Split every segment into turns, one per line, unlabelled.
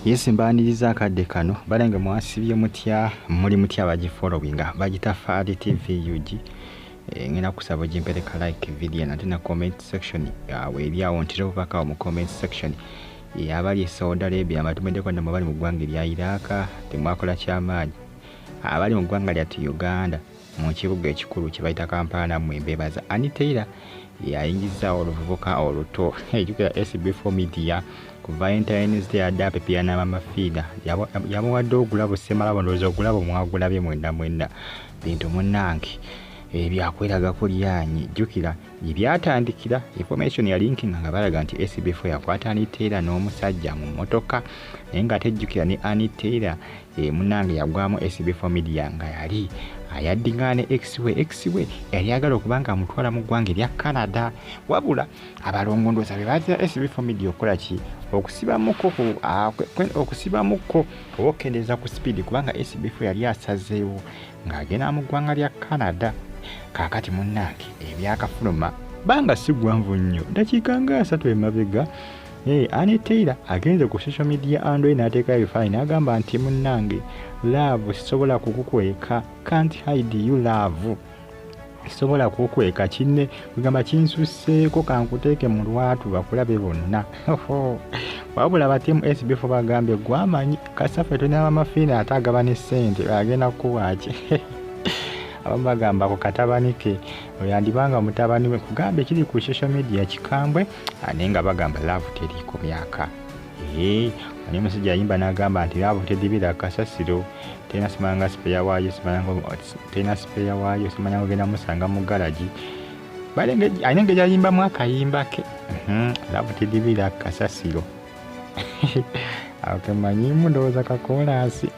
Yesimbaniriza akadde kano balenge mwasibye mutya muri mutya bagifollowinga bagita Fadi TV UG ngena kusaba jimpereka like video na tena comment section yawe eri awo ntiro paka mu comment section abali Saudi Arabia abatumende kwa ndamabali mu gwanga lya Iraq temwakola kyamaanyi abali mu gwanga lya Uganda mu kibuga ekikulu kibayita Kampala mu embebaza Anitaira yayingiza oluvubuka oluto ejuka SB4 media ku Valentine's Day adape pia na mama fida yabo wadde ogulabo semala bondozo ogulabo mwagulabye mwenda bintu munange ebyakweraga ko lyanyi jukira ibyatandikira information ya linking nga balaga nti SB4 yakwata Anitaira n'omusajja mu motoka enga tejjukira ni Anitaira munange yagwamo SB4 media nga yali ayaddingane XW yali agala okubanga amutwala mu ggwanga lya Canada wabula abalongondo sabe baza SB4 media okola ki okusiba muko okendeza ku speed kubanga SB4 yali asazeewo ng'agenda mu ggwanga lya Canada kakati munnange ebyakafuluma banga sigwanvu nnyo dakiika nga 3 emabega Anitaira agenze ku social media Android n'ateeka fine agamba nti munnange love sisobola kukukweka, can't hide you love sisobola kukukweka kinne kugamba kinsuseeko kankuteeke mu lwatu bakulabe bonna wabula batimu SB4 bagambye gwamanyi kasafe tuna amafiina atagaba ne ssente agenda kuwaaki abagamba ko katabanike oyandibanga mutabani we kugambe kiri ku social media kikambwe anenga bagamba love teri ku myaka ani musajja yimba nagamba nti love tedibira kasasiro tena simanga spare wayo simanya ogenda musanga mu garage balenge anenge yimba mwaka yimba ke love tedibira kasasiro akamanyi mundoza kakolasi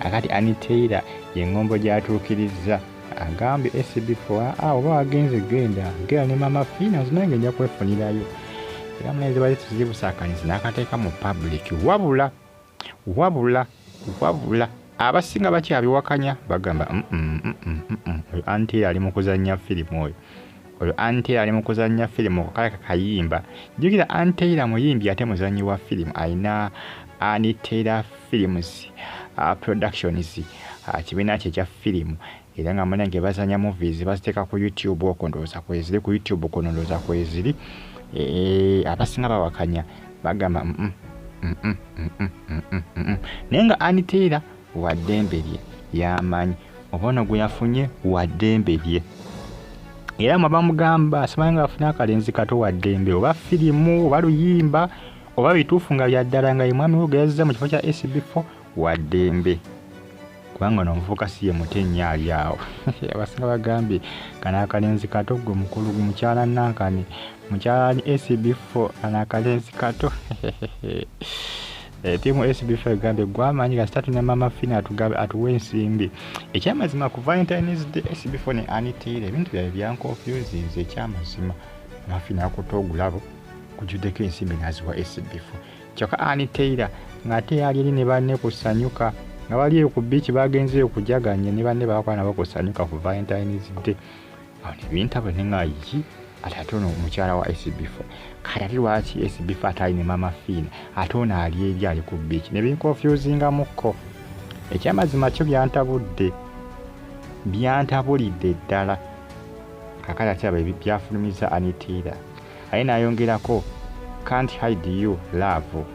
akati Anitaira yengombo gyatuukiriza agambe SB4 oba agenze genda ne mama fina zinange nja kwefunirayo era mwenzi bali tuzibusakaniza nakateeka mu public wabula abasinga bakyabiwakanya bagamba Anitaira ali mu kuzannya firimu oyo Anitaira ali mu kuzannya firimu kale kayimba jukira Anitaira muyimbi ate muzanyi wa firimu aina Anitaira Films Productions kibiina kye kya firimu era nga munange bazanya movies baziteeka ku YouTube okondooza kweziri ku YouTube okondooza kweziri abasinga bawakanya bagamba nenga Anitaira waddembe lye yamanyi obono gwe yafunye waddembe lye era mwabamugamba asimanga afuna akalenzi kato waddembe oba firimu oba luyimba oba bituufu nga byaddala nga imwami wogezza mu kifo kya SB4 waddembe kubanga n'omuvuka siye mutenya ali awo abasinga bagambye kana akalenzi kato gwe mukulu mukyala nankani mukyala SB4 kana akalenzi kato timu SB4 egambye gwamanyi gasitatu ne mama fina atugabe atuwe ensimbi ekyamazima ku Valentine's Day SB4 ne Anitaira ebintu byabwe byankonfusinze ekyamazima mafina yakutogulabo kujuddeko ensimbi naziwa SB4 kyokka Anitaira ng'ate yali eri ne banne kusanyuka nga bali ku beach bagenze okujaganya ne banne bakwana bakusanyuka ku Valentine's Day awo nebintu abo nengayi atatono omukyala wa SB4 kati lwaki SB4 atali ne mama fina atona ali eri ali ku beach ne binkonfusinga mukko ekyamazima kyo byantabulidde ddala kakati kyaba byafulumiza Anitaira ayina ayongerako can't hide you love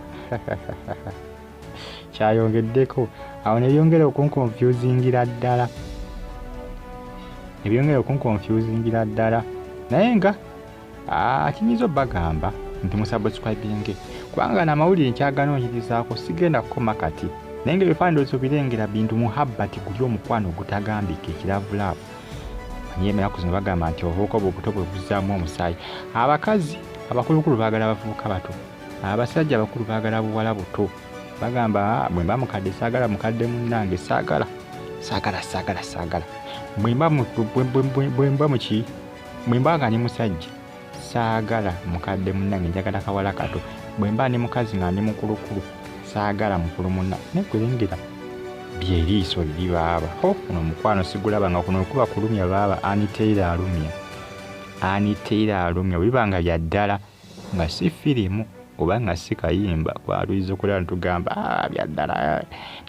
kyayongeddeko awo nebyongera okunkonfusingira ddala naye nga kinyiza bagamba nti musubscribinge kubanga namawulire nkyaganoonyirizaako sigenda kukoma kati naye nga ebifaananyizo birengera bintu muhabbati guli omukwano ogutagambika ekiravulavu manyeemeraku zino bagamba nti obuvubuka obubuto bwe buzzaamu omusaayi abakazi abakulukulu baagala abavubuka bato abasajja abakulu baagala buwala buto bagamba bwe mba mukadde saagala mukadde munnange saagala bwe mba nga ni musajja saagala mukadde munnange njagala kawala kato bwe mba ni mukazi nga ndi mukulukulu saagala mukulu munna nekulengera byeriiso liri baaba kuno mukwano sigulaba nga kuno kuba kulumya baaba Anitaira alumya bwibanga bya ddala nga si firimu obanga si kayimba kwaluyinza okulaba ntugamba byaddala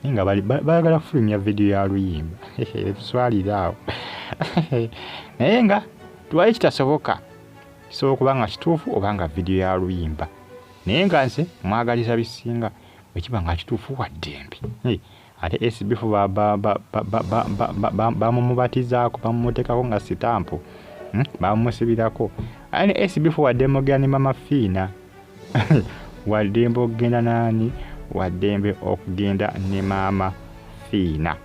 nga baagala kufulumya vidiyo ya luyimba tuswalire awo naye nga tuwaye kitasoboka kisobola okuba nga kituufu obanga vidiyo ya luyimba naye nga nze mwagaliza bisinga bwekiba nga kituufu waddembe ate SB4 bamumubatizaako bamumuteekako nga sitampu bamumusibirako ane SB4 waddembe ne Mama Fiina waddembe okugenda nani waddembe okugenda ne Mama Fiina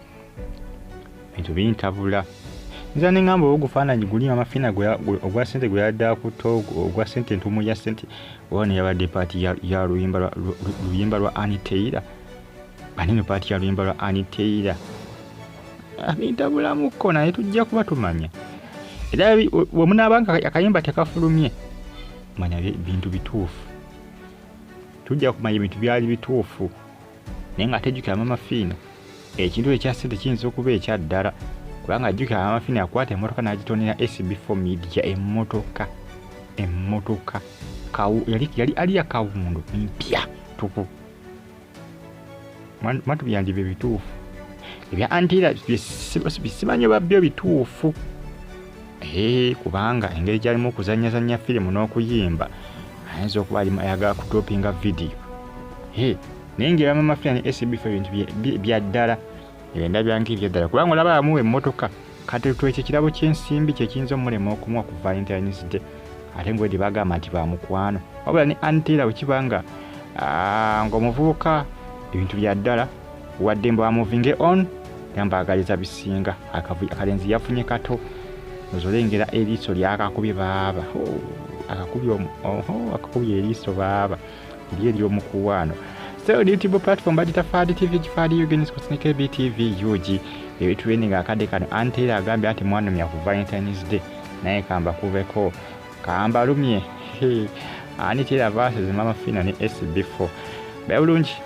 ebintu bintabula nza nengamba ogufaananyi guli Mama Fiina ogwa ssente gwe yadda ku togo ogwa ssente ntumu ya ssente wano yabadde paati ya luyimba lwa Anitaira banene paati ya luyimba lwa Anitaira bintabulamuko naye tujja kuba tumanya era wemunaabanga akayimba tekafulumye manya bintu bituufu tujja kumanya ebintu byali bituufu naye nga tejjukira Mama Fiina ekintu ekya ssente kiyinza okuba ekyaddala kubanga ajjukira Mama Fiina yakwata emmotoka n'agitonera SB4 media emmotoka yali ali yakawundu mpya tupu matu byandibe bituufu ebya Anitaira simanyi babyo bituufu kubanga engeri gyalimu okuzanyazanya firimu n'okuyimba ayinza okuba ayagala kudropinga vidiyo naye ngera Mama Fiina ne SB4 ebintu byaddala ebenda byange ebyaddala kubanga olaba yamuwa emmotoka kati ekyo kirabo ky'ensimbi kyekiyinza omulema okumuwa ku Valentine's Day ate ngwedi bagamba nti bamukwano wabula ne Anitaira wekibanga ng'omuvubuka ebintu byaddala wadde mba moving on yambaagaliza bisinga akalenzi yafunye kato nozolengera eriiso lyakakubye baaba akakubye eriiso baaba ery'omukuwaano so YouTube platform bagita Fadi TV Fadi Yugenis kusinike BTV UG ebituweninga akadde kano Anitaira agambye ati mwanomya ku Valentine's Day naye kamba kuveko kamba lumye Anitaira versus Mama Fiina ne SB4 bulungi